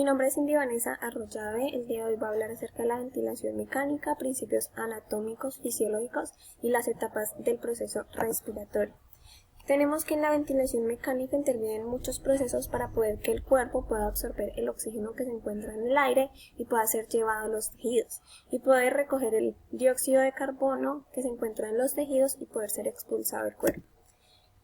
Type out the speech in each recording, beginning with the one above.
Mi nombre es Cindy Vanessa Arroyave. El día de hoy voy a hablar acerca de la ventilación mecánica, principios anatómicos, fisiológicos y las etapas del proceso respiratorio. Tenemos que en la ventilación mecánica intervienen muchos procesos para poder que el cuerpo pueda absorber el oxígeno que se encuentra en el aire y pueda ser llevado a los tejidos y poder recoger el dióxido de carbono que se encuentra en los tejidos y poder ser expulsado del cuerpo.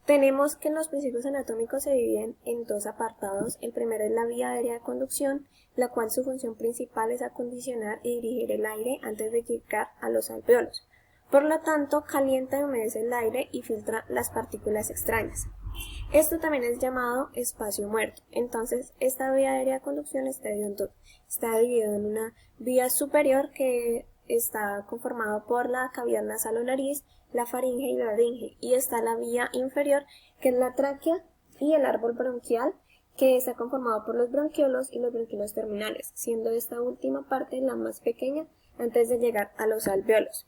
Tenemos que los principios anatómicos se dividen en dos apartados. El primero es la vía aérea de conducción, la cual su función principal es acondicionar y dirigir el aire antes de llegar a los alvéolos. Por lo tanto, calienta y humedece el aire y filtra las partículas extrañas. Esto también es llamado espacio muerto. Entonces, esta vía aérea de conducción está dividida en una vía superior que está conformada por la cavidad nasal o nariz, la faringe y la laringe, y está la vía inferior, que es la tráquea y el árbol bronquial, que está conformado por los bronquiolos y los bronquiolos terminales, siendo esta última parte la más pequeña antes de llegar a los alvéolos.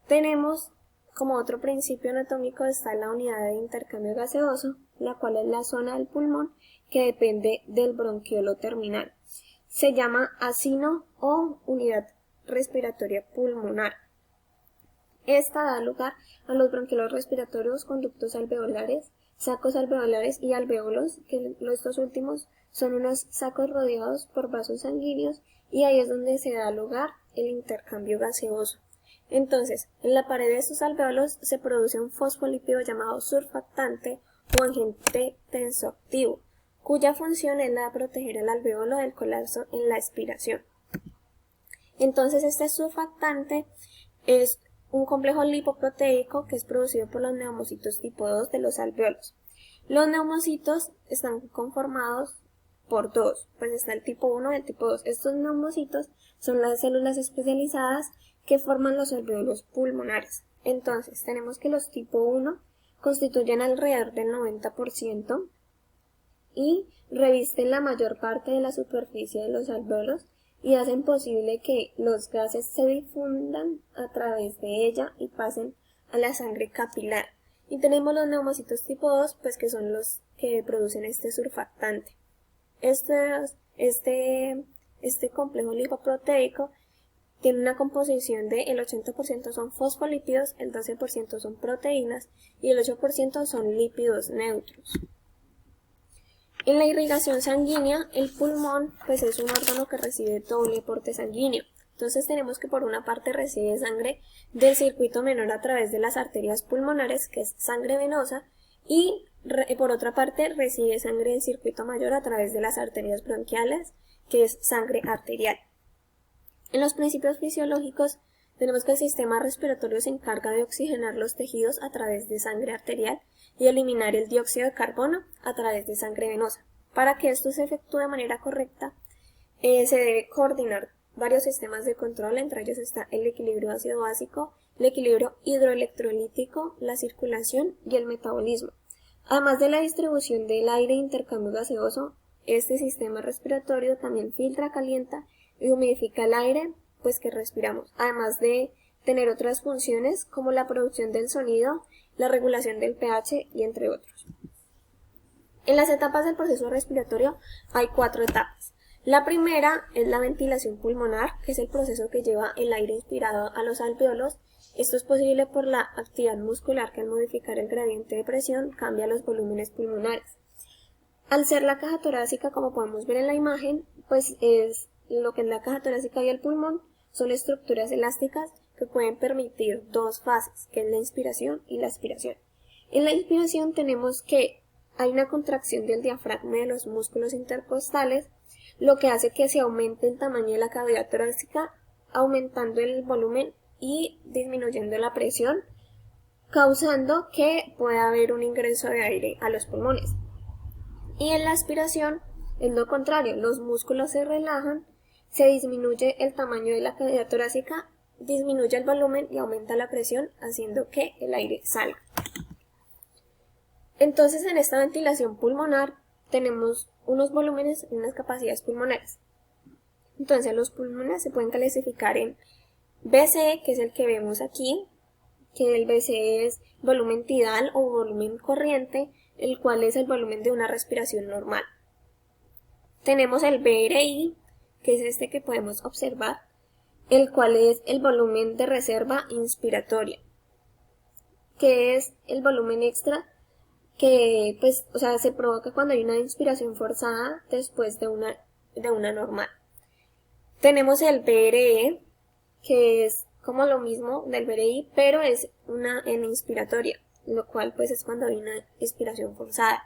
Tenemos como otro principio anatómico está la unidad de intercambio gaseoso, la cual es la zona del pulmón que depende del bronquiolo terminal. Se llama acino o unidad respiratoria pulmonar. Esta da lugar a los bronquiolos respiratorios, conductos alveolares, sacos alveolares y alvéolos, que estos últimos son unos sacos rodeados por vasos sanguíneos y ahí es donde se da lugar el intercambio gaseoso. Entonces, en la pared de estos alvéolos se produce un fosfolípido llamado surfactante o agente tensoactivo, cuya función es la de proteger el alvéolo del colapso en la expiración. Entonces, este surfactante es un complejo lipoproteico que es producido por los neumocitos tipo 2 de los alvéolos. Los neumocitos están conformados por dos, pues está el tipo 1 y el tipo 2. Estos neumocitos son las células especializadas que forman los alvéolos pulmonares. Entonces, tenemos que los tipo 1 constituyen alrededor del 90% y revisten la mayor parte de la superficie de los alvéolos y hacen posible que los gases se difundan a través de ella y pasen a la sangre capilar. Y tenemos los neumocitos tipo 2, pues que son los que producen este surfactante. Este complejo lipoproteico tiene una composición de el 80% son fosfolípidos, el 12% son proteínas y el 8% son lípidos neutros. En la irrigación sanguínea, el pulmón pues es un órgano que recibe doble aporte sanguíneo. Entonces tenemos que por una parte recibe sangre del circuito menor a través de las arterias pulmonares, que es sangre venosa, y por otra parte recibe sangre del circuito mayor a través de las arterias bronquiales, que es sangre arterial. En los principios fisiológicos tenemos que el sistema respiratorio se encarga de oxigenar los tejidos a través de sangre arterial y eliminar el dióxido de carbono a través de sangre venosa. Para que esto se efectúe de manera correcta, se debe coordinar varios sistemas de control, entre ellos está el equilibrio ácido-básico, el equilibrio hidroelectrolítico, la circulación y el metabolismo. Además de la distribución del aire e intercambio gaseoso, este sistema respiratorio también filtra, calienta y humidifica el aire pues que respiramos, además de tener otras funciones como la producción del sonido, la regulación del pH y entre otros. En las etapas del proceso respiratorio hay 4 etapas. La primera es la ventilación pulmonar, que es el proceso que lleva el aire inspirado a los alvéolos. Esto es posible por la actividad muscular que al modificar el gradiente de presión cambia los volúmenes pulmonares. Al ser la caja torácica, como podemos ver en la imagen, pues es lo que es la caja torácica y el pulmón son estructuras elásticas que pueden permitir dos fases, que es la inspiración y la expiración. En la inspiración tenemos que hay una contracción del diafragma y de los músculos intercostales, lo que hace que se aumente el tamaño de la cavidad torácica, aumentando el volumen y disminuyendo la presión, causando que pueda haber un ingreso de aire a los pulmones. Y en la aspiración es lo contrario, los músculos se relajan, se disminuye el tamaño de la cavidad torácica, disminuye el volumen y aumenta la presión, haciendo que el aire salga. Entonces, en esta ventilación pulmonar tenemos unos volúmenes y unas capacidades pulmonares. Entonces, los pulmones se pueden clasificar en BC, que es el que vemos aquí, que el BC es volumen tidal o volumen corriente, el cual es el volumen de una respiración normal. tenemos el BRI, que es este que podemos observar, el cual es el volumen de reserva inspiratoria, que es el volumen extra que pues, se provoca cuando hay una inspiración forzada después de una normal. Tenemos el BRE, que es como lo mismo del BRI, pero es una N inspiratoria, lo cual pues es cuando hay una expiración forzada.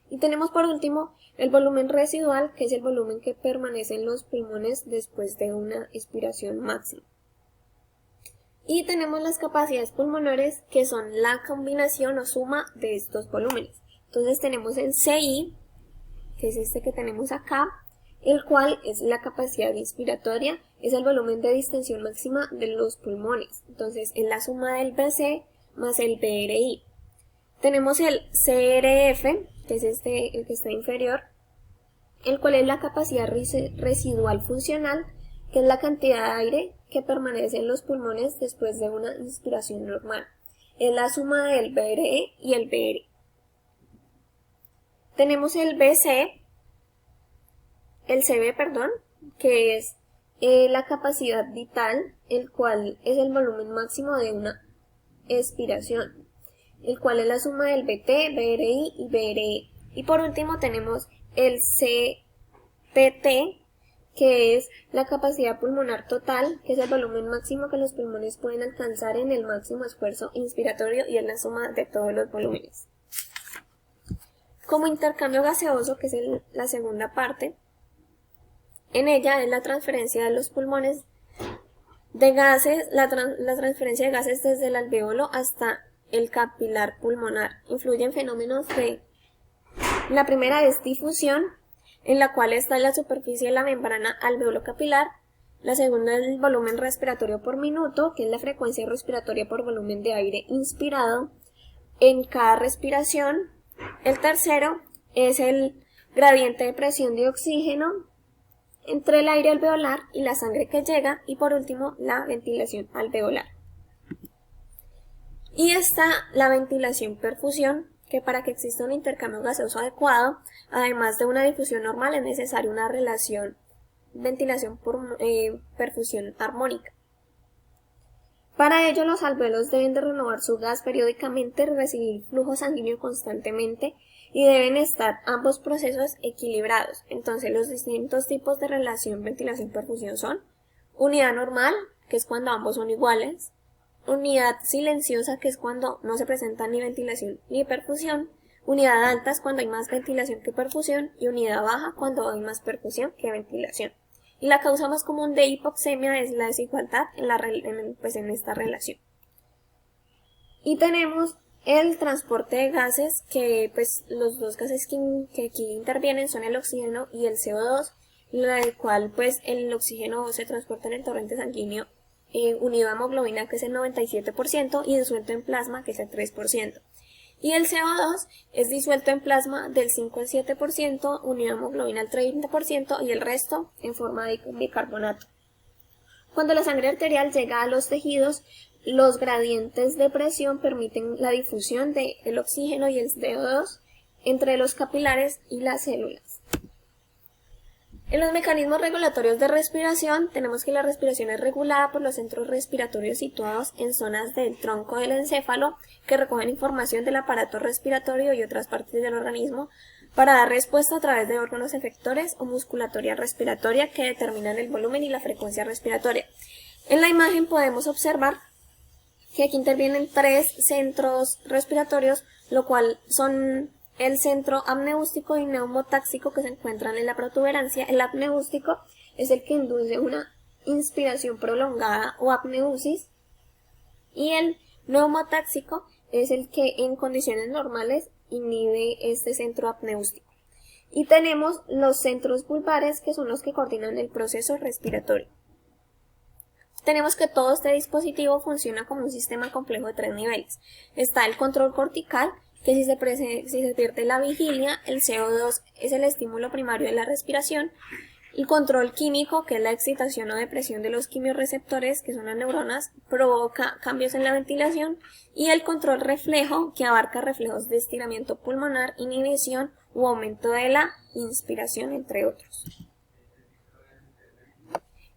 Y tenemos por último el volumen residual, que es el volumen que permanece en los pulmones después de una expiración máxima. Y tenemos las capacidades pulmonares, que son la combinación o suma de estos volúmenes. Entonces tenemos el CI, que es este que tenemos acá, el cual es la capacidad inspiratoria, es el volumen de distensión máxima de los pulmones. Entonces es la suma del BC más el BRI. Tenemos el CRF, que es el que está inferior, el cual es la capacidad residual funcional, que es la cantidad de aire que permanece en los pulmones después de una inspiración normal. Es la suma del BRE y el BR. Tenemos el CB, que es la capacidad vital, el cual es el volumen máximo de una expiración, el cual es la suma del BT, BRI y BRE. Y por último tenemos el CPT, que es la capacidad pulmonar total, que es el volumen máximo que los pulmones pueden alcanzar en el máximo esfuerzo inspiratorio y es la suma de todos los volúmenes. Como intercambio gaseoso, que es la segunda parte, en ella es la transferencia de los pulmones de gases, la transferencia de gases desde el alveolo hasta el capilar pulmonar. Influyen fenómenos de... La primera es difusión, en la cual está en la superficie de la membrana alveolo-capilar. La segunda es el volumen respiratorio por minuto, que es la frecuencia respiratoria por volumen de aire inspirado en cada respiración. El tercero es el gradiente de presión de oxígeno entre el aire alveolar y la sangre que llega. Y por último, la ventilación alveolar. Y está la ventilación-perfusión, que para que exista un intercambio gaseoso adecuado, además de una difusión normal, es necesaria una relación ventilación-perfusión armónica. Para ello, los alvéolos deben de renovar su gas periódicamente, recibir flujo sanguíneo constantemente y deben estar ambos procesos equilibrados. Entonces, los distintos tipos de relación ventilación-perfusión son unidad normal, que es cuando ambos son iguales; unidad silenciosa, que es cuando no se presenta ni ventilación ni perfusión; unidad alta es cuando hay más ventilación que perfusión; y unidad baja cuando hay más perfusión que ventilación. Y la causa más común de hipoxemia es la desigualdad en esta relación. Y tenemos el transporte de gases, que pues los dos gases que aquí intervienen son el oxígeno y el CO2, el cual pues el oxígeno se transporta en el torrente sanguíneo unido a hemoglobina, que es el 97%, y disuelto en plasma, que es el 3%. Y el CO2 es disuelto en plasma del 5 al 7%, unido a hemoglobina al 30% y el resto en forma de bicarbonato. Cuando la sangre arterial llega a los tejidos, los gradientes de presión permiten la difusión del oxígeno y el CO2 entre los capilares y las células. En los mecanismos regulatorios de respiración, tenemos que la respiración es regulada por los centros respiratorios situados en zonas del tronco del encéfalo, que recogen información del aparato respiratorio y otras partes del organismo para dar respuesta a través de órganos efectores o musculatura respiratoria que determinan el volumen y la frecuencia respiratoria. En la imagen podemos observar que aquí intervienen tres centros respiratorios, lo cual son el centro apneústico y neumotáxico, que se encuentran en la protuberancia. El apneústico es el que induce una inspiración prolongada o apneusis, y el neumotáxico es el que en condiciones normales inhibe este centro apneústico. Y tenemos los centros vulvares, que son los que coordinan el proceso respiratorio. Tenemos que todo este dispositivo funciona como un sistema complejo de 3 niveles. Está el control cortical, que si se pierde la vigilia, el CO2 es el estímulo primario de la respiración; el control químico, que es la excitación o depresión de los quimiorreceptores, que son las neuronas, provoca cambios en la ventilación; y el control reflejo, que abarca reflejos de estiramiento pulmonar, inhibición u aumento de la inspiración, entre otros.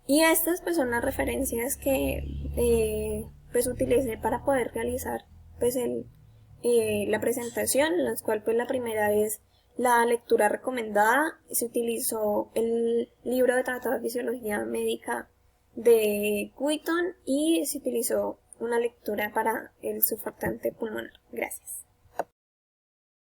Y estas pues son las referencias que pues utilicé para poder realizar pues la presentación, las cuales pues la primera es la lectura recomendada. Se utilizó el libro de Tratado de Fisiología Médica de Wheaton y se utilizó una lectura para el surfactante pulmonar. Gracias.